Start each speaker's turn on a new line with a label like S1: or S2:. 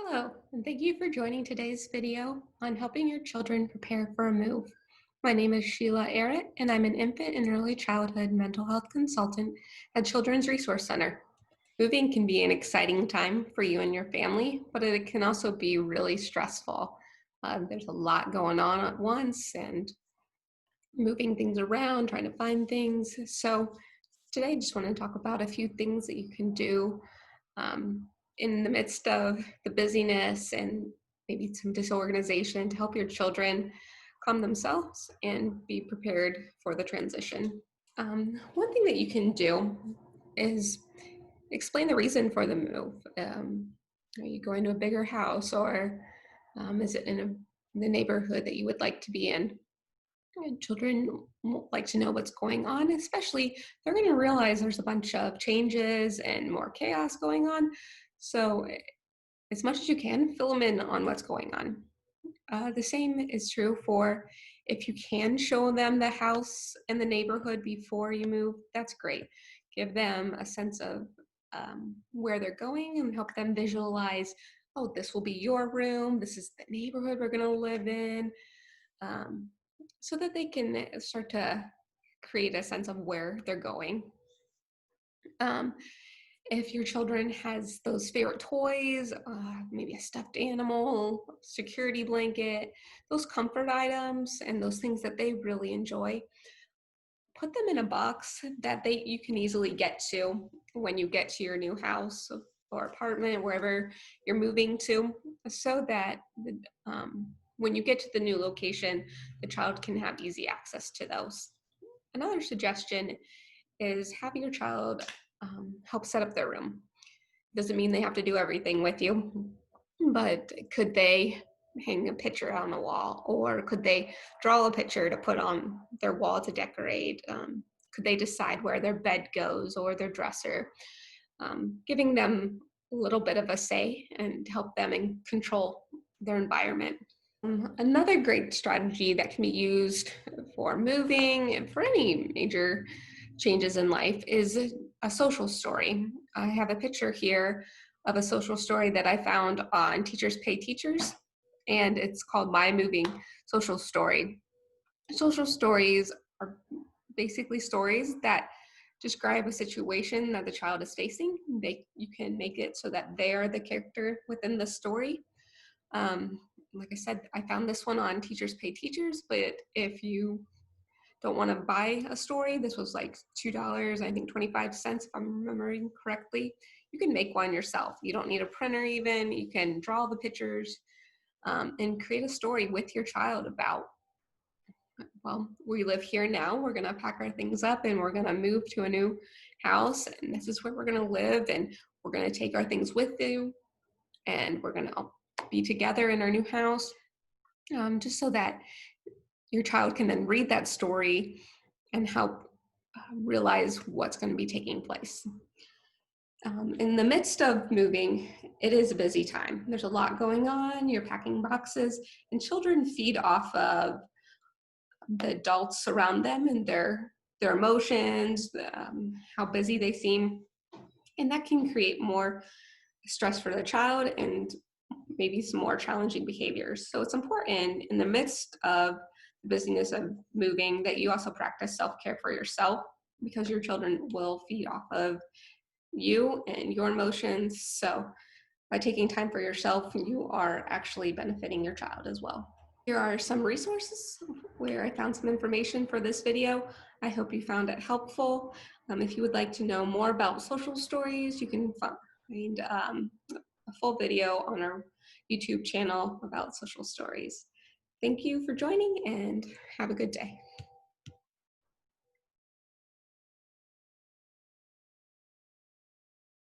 S1: Hello, and thank you for joining today's video on helping your children prepare for a move. My name is Sheila Arrett, and I'm an infant and early childhood mental health consultant at Children's Resource Center. Moving can be an exciting time for you and your family, but it can also be really stressful. There's a lot going on at once and moving things around, trying to find things. So today I just want to talk about a few things that you can do um, in the midst of the busyness and maybe some disorganization to help your children calm themselves and be prepared for the transition. One thing that you can do is explain the reason for the move. Are you going to a bigger house, or is it in the neighborhood that you would like to be in? And children like to know what's going on, especially they're going to realize there's a bunch of changes and more chaos going on. So, as much as you can, fill them in on what's going on. The same is true for if you can show them the house and the neighborhood before you move, that's great. Give them a sense of where they're going and help them visualize, oh, this will be your room, this is the neighborhood we're going to live in. Um, so that they can start to create a sense of where they're going. Um, if your children has those favorite toys, maybe a stuffed animal, security blanket, those comfort items, and those things that they really enjoy, put them in a box that you can easily get to when you get to your new house or apartment, wherever you're moving to, so that when you get to the new location, the child can have easy access to those. Another suggestion is have your child help set up their room. Doesn't mean they have to do everything with you, but could they hang a picture on the wall, or could they draw a picture to put on their wall to decorate? Could they decide where their bed goes or their dresser? Giving them a little bit of a say and help them control their environment. Another great strategy that can be used for moving and for any major changes in life is a social story. I have a picture here of a social story that I found on Teachers Pay Teachers, and it's called My Moving Social Story. Social stories are basically stories that describe a situation that the child is facing. You can make it so that they are the character within the story. Um, like I said, I found this one on Teachers Pay Teachers, but if you don't want to buy a story, this was like $2, I think 25 cents, if I'm remembering correctly. You can make one yourself. You don't need a printer even. You can draw the pictures and create a story with your child about, well, we live here now. We're going to pack our things up and we're going to move to a new house. And this is where we're going to live. And we're going to take our things with you. And we're going to be together in our new house, just so that your child can then read that story and help realize what's going to be taking place. In the midst of moving, it is a busy time. There's a lot going on. You're packing boxes, and children feed off of the adults around them and their emotions, how busy they seem, and that can create more stress for the child and maybe some more challenging behaviors. So it's important in the midst of the busyness of moving that you also practice self-care for yourself, because your children will feed off of you and your emotions. So by taking time for yourself, you are actually benefiting your child as well. Here are some resources where I found some information for this video. I hope you found it helpful. If you would like to know more about social stories, you can find a full video on our YouTube channel about social stories. Thank you for joining, and have a good day.